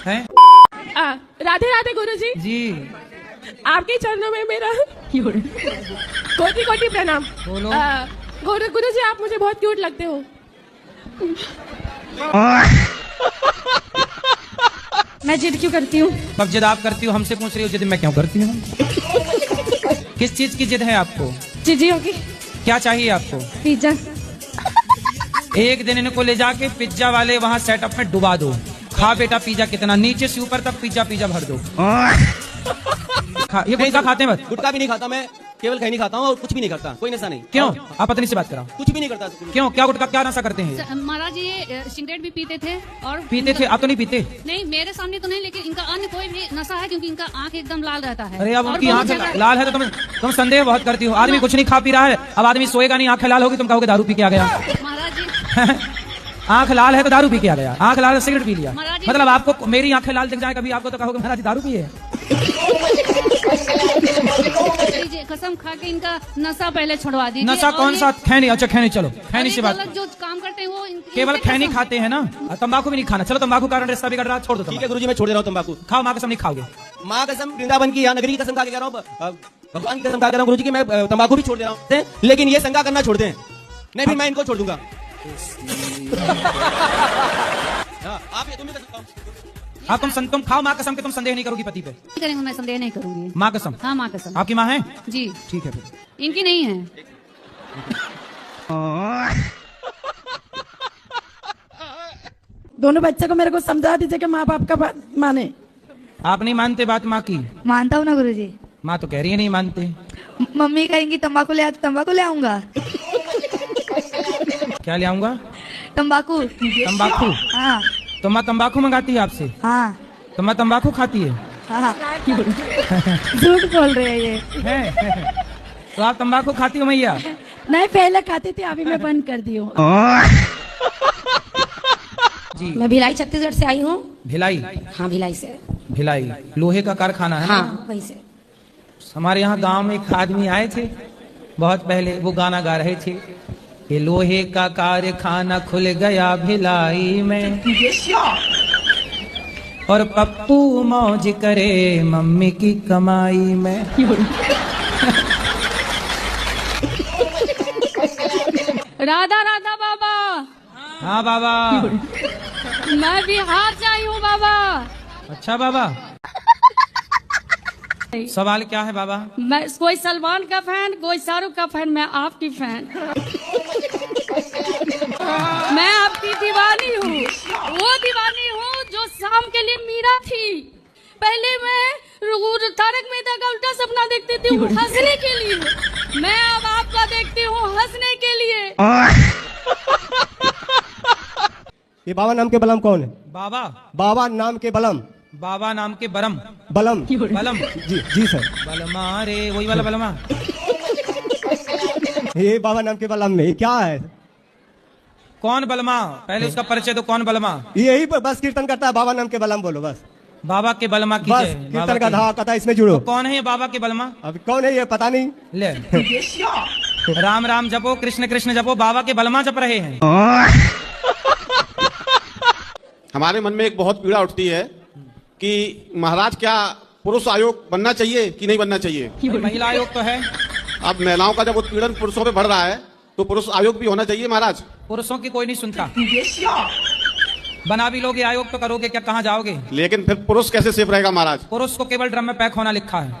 हैं? राधे राधे गुरुजी। जी आपके चरणों में मेरा कोटि कोटि प्रणाम। बोलो। गुरुजी आप मुझे बहुत क्यूट लगते हो। मैं जिद क्यों करती हूँ? कब जिद आप करती हो? हमसे पूछ रही हो जिद मैं क्यों करती हूँ? किस चीज की जिद है आपको? जीजियों की। क्या चाहिए आपको? पिज्जा। एक दिन इनको ले जाके पिज्जा वाले वहाँ सेटअप में डुबा दो। खा बेटा पिज्जा, कितना नीचे से ऊपर तक पिज्जा पिज्जा भर दो। ये गुटखा खाते हैं? बस गुटखा भी नहीं खाता मैं, केवल खैनी खाता हूँ और कुछ भी नहीं करता, कोई नशा नहीं। क्यों? आप पत्नी से बात कराओ। कुछ भी नहीं करता। क्यों? क्या गुटखा क्या नशा करते हैं? महाराज ये सिगरेट भी पीते थे और पीते थे? आप तो नहीं पीते? नहीं, मेरे सामने तो नहीं, लेकिन इनका अन्य कोई भी नशा है क्योंकि इनका आंख एकदम लाल रहता है। अरे अब और उनकी बहुत आंख जगह- लाल है तो तुम संदेह बहुत करती हो। आदमी कुछ नहीं खा पी रहा है, अब आदमी सोएगा नहीं, आंखें लाल होगी, तुम कहोगे दारू पी के आ गया। महाराज जी आंख लाल है तो दारू पी के आ गया, आंख लाल है सिगरेट पी लिया। महाराज जी- मतलब आपको मेरी आंखें लाल दिख जाए कभी आपको तो कहोगे महाराज दारू पिए। लीजिए, कसम खा के इनका नशा पहले छुड़वा दीजिए। नशा और कौन ये- सा? खैनी। अच्छा खैनी, चलो खैनी और से ये बात। गलत जो काम करते हैं वो केवल इनसे खैनी कसम- खाते हैं ना, तंबाकू भी नहीं खाना। चलो तंबाकू कारण रिश्ता बिगड़ रहा, छोड़ दो। ठीक है गुरुजी, मैं छोड़ दे रहा हूँ तंबाकू। खाओ, माँ कसम नहीं खाओगे। माँ कसम, वृंदावन की, यहाँ नगरी की कसम खा के कह रहा हूँ, भगवान की कसम खा के कह रहा हूँ गुरुजी की मैं तंबाकू भी छोड़ दे रहा हूँ, लेकिन ये संगा करना छोड़ दें, नहीं फिर मैं इनको छोड़ दूंगा। आप ये तुम भी कर सकते हो। हाँ तुम खाओ माँ कसम के, तुम संदेह नहीं करोगी पति पे? नहीं करेंगे, मैं संदेह नहीं करूंगी। माँ कसम? हाँ माँ कसम। आपकी माँ है? जी ठीक है फिर। इनकी नहीं है। दोनों बच्चे को मेरे को समझा दीजिए कि माँ बाप का बात माने। आप नहीं मानते बात माँ की? मानता हूँ ना गुरुजी। माँ तो कह रही है नहीं मानते। मम्मी कहेंगी तंबाकू ले आ तो तंबाकू ले आऊंगा। क्या ले आऊंगा? तंबाकू। तंबाकू? हाँ तो माँ तंबाकू मंगाती है आपसे? हाँ तो माँ तंबाकू खाती है? हाँ। झूठ बोल रहे हैं ये। है? तो आप तंबाकू खाती हो मैया? नहीं पहले खाती थी, अभी मैं बंद कर दी हूँ। जी। मैं भिलाई छत्तीसगढ़ से आई हूँ। भिलाई? हाँ भिलाई से। भिलाई लोहे का कारखाना है ना? हाँ वहीं से। हमारे यहाँ गांव में एक आदमी आए थे बहुत पहले, वो गाना गा रहे थे कि लोहे का कारखाना खुल गया भिलाई में और पप्पू मौज करे मम्मी की कमाई में। राधा राधा बाबा। हाँ बाबा। मैं बिहार से आई हूँ बाबा। अच्छा बाबा, सवाल क्या है बाबा? मैं कोई सलमान का फैन, कोई शाहरुख का फैन, मैं आपकी फैन। मैं आपकी दीवानी हूँ, वो दीवानी हूँ जो शाम के लिए मीरा थी। पहले मैं तारक मेहता का उल्टा सपना देखती थी हंसने के लिए, मैं अब आपका देखती हूँ हंसने के लिए। ये बाबा नाम के बलम कौन है? बाबा? बाबा नाम के बलम। बाबा नाम के बरम? बलम। बलम? जी सर। बलमा रे, वही वाला बलमा? ये बाबा नाम के बलम में क्या है? कौन बलमा? पहले उसका परिचय दो, कौन बलमा? यही बस कीर्तन करता है, बाबा नाम के बलम बोलो बस। बाबा के बलमा की बस जय। कीर्तन बाबा का के- धा कथा इसमें जुड़ो। तो कौन है ये बाबा के बलमा? अब कौन है ये पता नहीं। ले राम राम जपो, कृष्ण कृष्ण जपो, बाबा के बलमा जप रहे हैं। हमारे मन में एक बहुत पीड़ा उठती है कि महाराज क्या पुरुष आयोग बनना चाहिए कि नहीं बनना चाहिए? महिला आयोग तो है। अब महिलाओं का जब उत्पीड़न पुरुषों पे बढ़ रहा है तो पुरुष आयोग भी होना चाहिए महाराज। पुरुषों की कोई नहीं सुनता। बना भी लोगे आयोग तो करोगे क्या, कहाँ जाओगे? लेकिन फिर पुरुष कैसे सेफ रहेगा महाराज? पुरुष को केवल ड्रम में पैक होना लिखा है।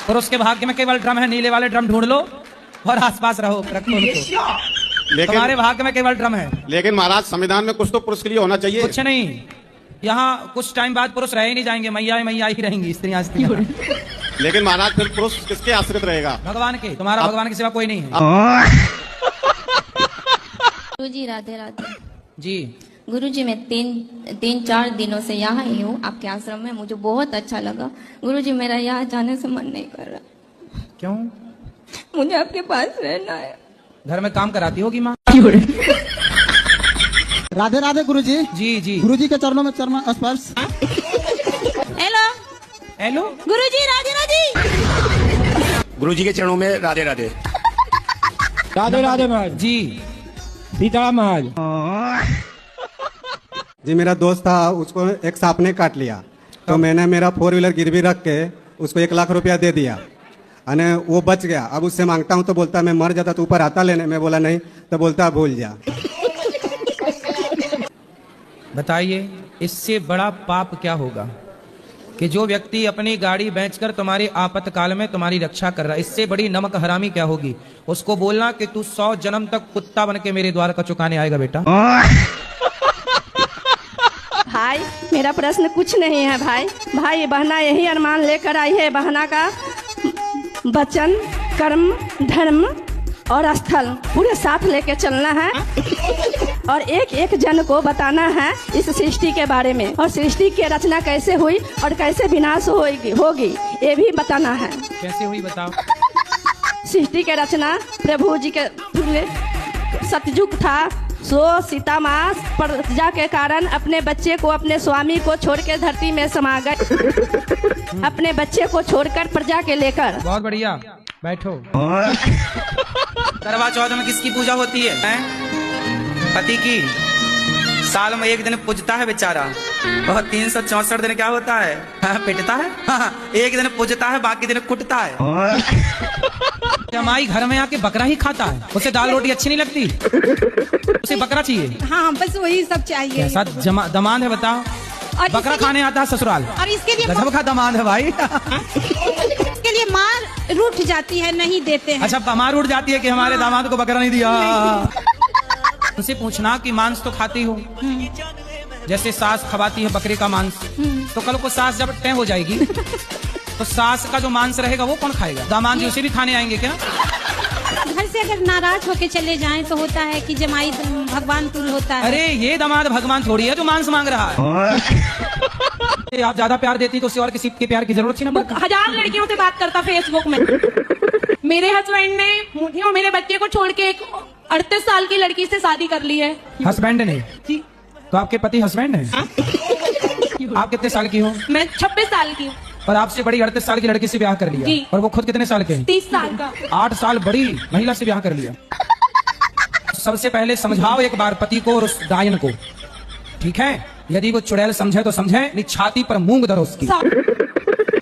पुरुष के भाग्य में केवल ड्रम है, नीले वाले ड्रम ढूंढ लो और आसपास रहो, रखो उनको। तुम्हारे भाग्य में केवल ड्रम है। लेकिन महाराज संविधान में कुछ तो पुरुष के लिए होना चाहिए। कुछ नहीं, यहाँ कुछ टाइम बाद पुरुष रह ही नहीं जाएंगे, मैया ही रहेंगी, स्त्रियां स्त्रियां। लेकिन महाराज फिर पुरुष किसके आश्रित रहेगा? भगवान के। तुम्हारा भगवान के सिवा कोई नहीं है। गुरुजी राधे राधे। जी। गुरुजी मैं तीन चार दिनों से यहाँ ही हूँ आपके आश्रम में, मुझे बहुत अच्छा लगा। गुरुजी मेरा यहाँ जाने से मन नहीं कर रहा। क्यों? मुझे आपके पास रहना है। घर में काम कराती होगी माँ? राधे राधे गुरुजी। जी जी। गुरुजी के चरणों में चरण स्पर्श। हेलो हेलो गुरुजी राधे राधे। गुरुजी के चरणों में राधे राधे। राधे राधे महाराज जी। सीताराम महाराज। जी मेरा दोस्त था, उसको एक सांप ने काट लिया, तो मैंने मेरा 4 व्हीलर गिरवी रख के उसको 1 लाख रुपया दे दिया, अने वो बच गया। अब उससे मांगता हूँ तो बोलता मैं मर जाता तो ऊपर आता लेने, मैं बोला नहीं, तो बोलता भूल जा। बताइए इससे बड़ा पाप क्या होगा कि जो व्यक्ति अपनी गाड़ी बेचकर तुम्हारी आपातकाल में तुम्हारी रक्षा कर रहा है, इससे बड़ी नमक हरामी क्या होगी। उसको बोलना कि तू 100 जन्म तक कुत्ता बन के मेरे द्वार का चुकाने आएगा बेटा। भाई मेरा प्रश्न कुछ नहीं है भाई। भाई बहना यही अरमान लेकर आई है, बहना का वचन, कर्म, धर्म और स्थल पूरे साथ लेके चलना है और एक एक जन को बताना है इस सृष्टि के बारे में, और सृष्टि की रचना कैसे हुई और कैसे विनाश होगी ये भी बताना है। कैसे हुई बताओ। सृष्टि के रचना प्रभु जी के सतयुग था, सो सीता माँ प्रजा के कारण अपने बच्चे को, अपने स्वामी को छोड़ के धरती में समा गए, अपने बच्चे को छोड़कर प्रजा के लेकर। बहुत बढ़िया, बैठो। करवा चौथ में किसकी पूजा होती है, पति की। साल में 1 दिन पूजता है बेचारा, और 364 दिन क्या होता है, पिटता है। एक दिन पूजता है, बाकी दिन कुटता है। जमाई घर में आके बकरा ही खाता है, उसे दाल रोटी अच्छी नहीं लगती, उसे बकरा चाहिए। हाँ बस वही सब चाहिए। कैसा दमाद है बताओ, बकरा खाने आता है ससुराल, और इसके लिए गजब का दमाद है भाई। इसके लिए मार रूठ जाती है, नहीं देते हैं। अच्छा मार उठ जाती है कि हमारे दामाद को बकरा नहीं दिया। उनसे पूछना कि मांस तो खाती हो, जैसे सास खवाती है बकरे का मांस, तो कल को सास जब तय हो जाएगी तो सास का जो मांस रहेगा वो कौन खाएगा। दामाद जी उसे भी खाने आएंगे क्या। घर से अगर नाराज होके चले जाएं तो होता है कि जमाई भगवान तुल होता है। अरे ये दामाद भगवान थोड़ी है जो मांस मांग रहा है। आप ज्यादा प्यार देती तो उसे और किसी के प्यार की जरूरत थी ना। 1000 लड़कियों से बात करता फेसबुक में। मेरे हस्बैंड ने मुझे और मेरे बच्चे को छोड़ के एक 38 साल की लड़की से शादी कर ली है। हस्बैंड ने जी। तो आपके पति हस्बैंड है। आप कितने साल की हो। मैं 26 साल की हूँ। और आपसे बड़ी 38 साल की लड़की से ब्याह कर लिया। जी। और वो खुद कितने साल के हैं। 30 साल का। 8 साल बड़ी महिला से ब्याह कर लिया। सबसे पहले समझाओ एक बार पति को और उस डायन को, ठीक है। यदि वो चुड़ैल समझे तो समझे, नहीं छाती पर मूंग धरो उसकी।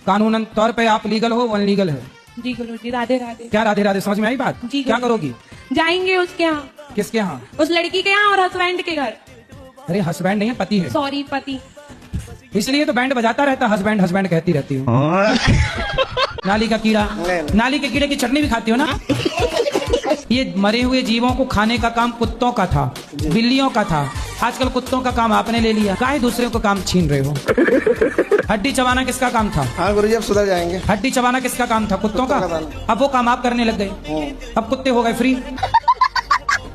कानूनन तौर पे आप लीगल हो, वो अनलीगल है। जी गुरुजी, राधे राधे। क्या राधे राधे, समझ में आई बात। जी क्या करोगी। जाएंगे उसके यहाँ। किसके यहाँ। उस लड़की के यहाँ और हस्बैंड के घर। अरे हस्बैंड नहीं है, पति है। सॉरी पति। इसलिए तो बैंड बजाता रहता, हस्बैंड हस्बैंड कहती रहती हूँ। नाली का कीड़ा, नाली के कीड़े की चटनी भी खाती हो ना। ये मरे हुए जीवों को खाने का काम कुत्तों का था, बिल्लियों का था। आजकल कुत्तों का काम आपने ले लिया, काहे दूसरे को काम छीन रहे हो। हड्डी चबाना किसका काम था। हाँ गुरुजी अब सुधर जाएंगे। हड्डी चबाना किसका काम था, कुत्तों का। अब वो काम आप करने लग गए, अब कुत्ते हो गए फ्री।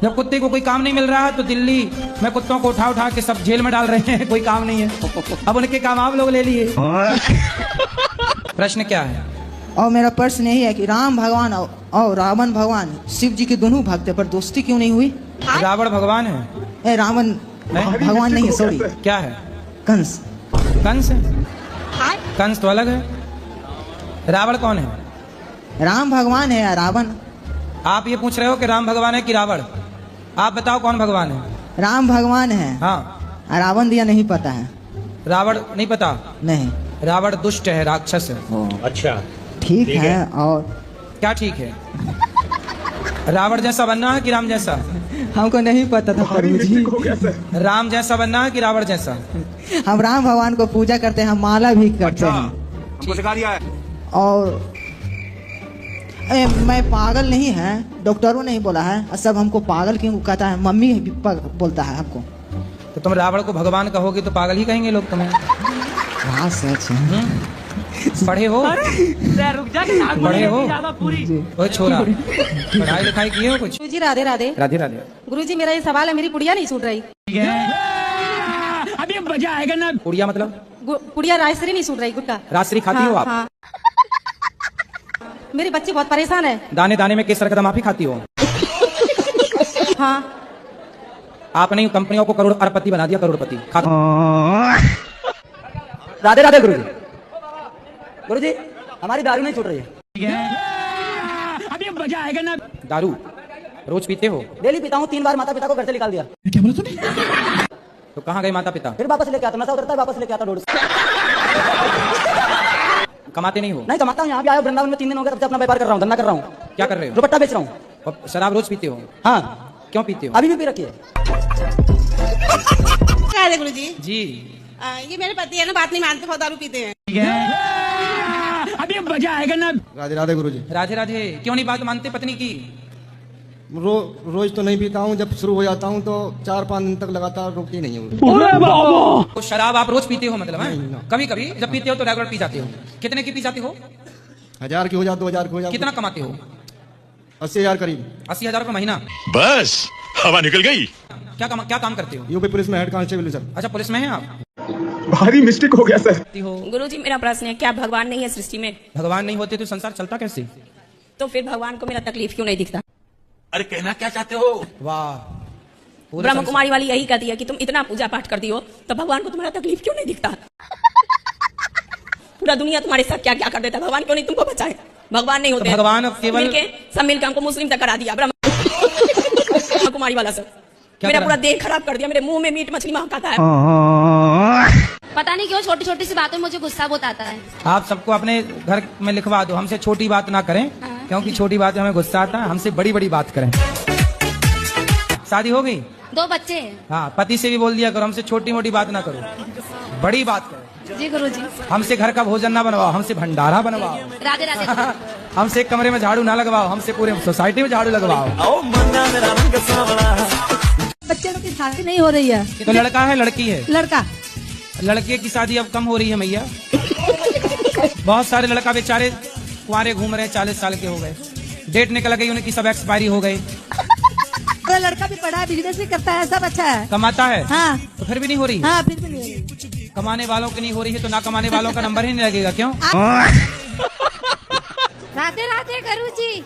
जब कुत्ते को कोई काम नहीं मिल रहा है तो दिल्ली में कुत्तों को उठा उठा के सब जेल में डाल रहे हैं, कोई काम नहीं है। अब उनके काम आप लोग ले लिए। प्रश्न क्या है। और मेरा प्रश्न यही है कि राम भगवान और रावण भगवान शिव जी के दोनों भक्त है, पर दोस्ती क्यों नहीं हुई। रावण भगवान है। रावण भगवान नहीं है, सॉरी। क्या है। कंस। कंस है। कंस तो अलग है। रावण कौन है। राम भगवान है या रावण। आप ये पूछ रहे हो कि राम भगवान है कि रावण। आप बताओ कौन भगवान है। राम भगवान है। हाँ। रावण दिया नहीं पता है। रावण नहीं पता। नहीं। रावण दुष्ट है, राक्षस है। अच्छा ठीक है। और क्या ठीक है। रावण जैसा बनना है कि राम जैसा। हमको नहीं पता था प्रभु जी। राम जैसा बनना है कि रावण जैसा। हम राम भगवान को पूजा करते हैं, माला भी करते हैं। हमको सिखा दिया है। और मैं पागल नहीं है, डॉक्टरों ने ही बोला है। सब हमको पागल क्यों कहता है, मम्मी भी बोलता है हमको। तो तुम रावण को भगवान कहोगे तो पागल ही कहेंगे लोग तुम्हें। हाँ सच है। पढ़े हो। रुक जा, पढ़े हो। ओ छोरा, पढ़ाई लिखाई किए हो कुछ। गुरुजी राधे राधे। राधे राधे। गुरुजी मेरा ये सवाल है, मेरी पुड़िया नहीं सूट रही। अभी मजा आएगा ना। पुड़िया मतलब पुड़िया राजश्री नहीं सूट रही, गुटका। राजश्री खाती हो आप। हाँ। मेरे बच्चे बहुत परेशान है। दाने दाने में केसर कदम आप ही खाती हो। हाँ। आपने कंपनियों को करोड़ अरबपति बना दिया, करोड़पति। राधे राधे गुरुजी। गुरुजी हमारी दारू नहीं छूट रही है। अभी मजा आएगा ना। दारू रोज पीते हो। डेली पीता हूँ, 3 बार माता पिता को घर से निकाल दिया। क्या बोला तूने। तो कहाँ गए माता पिता? फिर वापस लेके आता, नशा उतरता है वापस लेके आता रोड से। कमाते नहीं हो? नहीं कमाता हूँ, यहाँ पे आया वृंदावन में 3 दिन हो गए, तब से अपना व्यापार कर रहा हूँ, धंधा कर रहा हूँ। क्या कर रहे हो? दुपट्टा बेच रहा हूँ। और शराब रोज पीते हो? हाँ। क्यों पीते हो? अभी भी पी रखी है। गुरु जी जी ये मेरे पति है ना, बात नहीं मानते, बहुत दारू पीते हैं। अभी मजा आएगा ना। राधे राधे गुरुजी। राधे राधे। क्यों नहीं बात मानते पत्नी की? रोज तो नहीं पीता हूँ, जब शुरू हो जाता हूँ तो 4-5 दिन तक लगातार रुकती नहीं हूँ। तो शराब आप रोज पीते हो मतलब है? कभी कभी जब पीते हो तो रेगुलर पी जाते हो? कितने की पी जाते हो? 1000 की हो जाए, 2000 की हो जाए। कितना कमाते हो? 80,000 करीब। 80,000 रुपये महीना? बस हवा निकल गई। क्या काम करते हो? यूपी पुलिस में हेड कांस्टेबल सर। अच्छा पुलिस में है आप? भारी मिस्टेक हो गया सर। गुरुजी मेरा प्रश्न है, क्या भगवान नहीं है सृष्टि में? भगवान नहीं होते तो संसार चलता कैसे? तो फिर भगवान को मेरा तकलीफ क्यों नहीं दिखता? अरे कहना क्या चाहते हो? वाह। ब्रह्म कुमारी वाली यही कहती है कि तुम इतना पूजा पाठ करती हो तो भगवान को तुम्हारा तकलीफ क्यों नहीं दिखता? पूरा दुनिया तुम्हारे साथ क्या क्या कर देता है, भगवान क्यों नहीं तुमको बचाए? भगवान नहीं होते, भगवान केवल सब मिलकर हमको मुस्लिम तक करा दिया। ब्रह्म कुमारी वाला सब मेरा पूरा देह खराब कर दिया, मेरे मुंह में मीट मछली महकाता है। पता नहीं क्यों छोटी छोटी सी बातों में मुझे गुस्सा बहुत आता है। आप सबको अपने घर में लिखवा दो, हमसे छोटी बात ना करें, क्योंकि छोटी बात में हमें गुस्सा आता है, हमसे बड़ी बड़ी बात करें। शादी हो गई? 2 बच्चे हैं। हाँ, पति से भी बोल दिया करो हमसे छोटी मोटी बात ना करो, बड़ी बात करो। जी गुरुजी। हमसे घर का भोजन ना बनवाओ, हमसे भंडारा बनवाओ। राधे राधे। हमसे एक कमरे में झाड़ू ना लगवाओ, हमसे पूरे सोसाइटी में झाड़ू लगवाओ। बच्चे लोग की शादी नहीं हो रही है। तो लड़का है लड़की है? लड़का। लड़के की शादी अब कम हो रही है मैया। बहुत सारे लड़का बेचारे कुंवारे घूम रहे हैं, 40 साल के हो गए, डेट निकल गई, उनकी सब एक्सपायरी हो गई। तो लड़का भी पढ़ा, बिजनेस भी करता है, सब अच्छा है, कमाता है। हाँ। तो फिर भी नहीं हो रही? हाँ फिर भी नहीं हो रही। कमाने वालों की नहीं हो रही है तो ना कमाने वालों का नंबर ही नहीं लगेगा, क्यों? राधे राधे गुरुजी।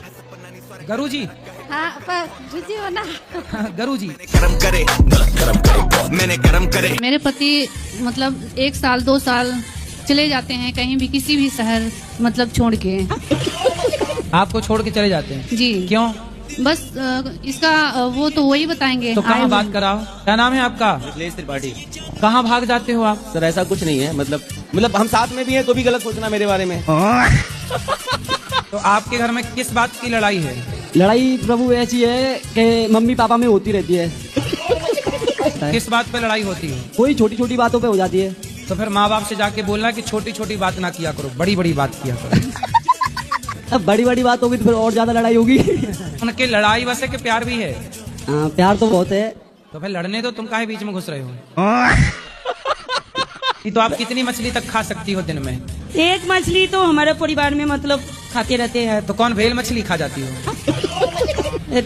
गरु जी? हाँ गुरुजी हो ना। गरु जी। मेरे पति मतलब 1 साल 2 साल चले जाते हैं कहीं भी, किसी भी शहर मतलब छोड़ के। आपको छोड़ के चले जाते हैं? जी। क्यों? बस इसका वो तो वही बताएंगे। तो कहाँ बात कराओ? क्या नाम है आपका? मिथिलेश त्रिपाठी। कहाँ भाग जाते हो आप? सर ऐसा कुछ नहीं है, मतलब हम साथ में भी हैं तो भी गलत सोचना मेरे बारे में। तो आपके घर में किस बात की लड़ाई है? लड़ाई प्रभु ऐसी है कि मम्मी पापा में होती रहती है। किस बात पे लड़ाई होती है? कोई छोटी छोटी बातों पे हो जाती है। तो फिर माँ बाप से जाके बोलना कि छोटी छोटी बात ना किया करो, बड़ी बड़ी बात किया करो। अब बड़ी बड़ी बात होगी तो फिर और ज्यादा लड़ाई होगी। उनके लड़ाई वैसे के प्यार भी है? हाँ प्यार तो बहुत है। तो फिर लड़ने दो, तुम काहे बीच में घुस रहे हो? तो आप कितनी मछली तक खा सकती हो दिन में? 1 मछली तो हमारे परिवार में मतलब खाते रहते हैं। तो कौन भेल मछली खा जाती हो?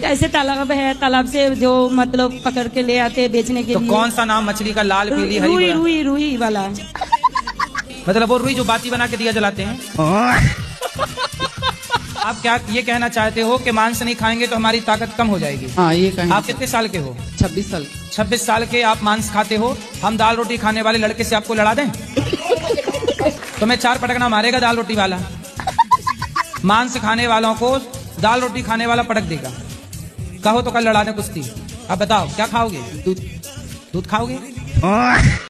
ऐसे तालाब है, तालाब से जो मतलब पकड़ के ले आते हैं बेचने के तो लिए। कौन सा नाम मछली का? लाल पीली हरी? रुई रुई रुई वाला। मतलब वो रुई जो बाती बना के दिया जलाते हैं? आप क्या ये कहना चाहते हो कि मांस नहीं खाएंगे तो हमारी ताकत कम हो जाएगी? हाँ ये कहें। आप कितने साल के हो? 26 साल। 26 साल के आप मांस खाते हो, हम दाल रोटी खाने वाले लड़के से आपको लड़ा दें? तो मैं 4 पटकना मारेगा दाल रोटी वाला, मांस खाने वालों को दाल रोटी खाने वाला पटक देगा। कहो तो कल लड़ा दें कुश्ती। अब बताओ क्या खाओगे? दूध खाओगे?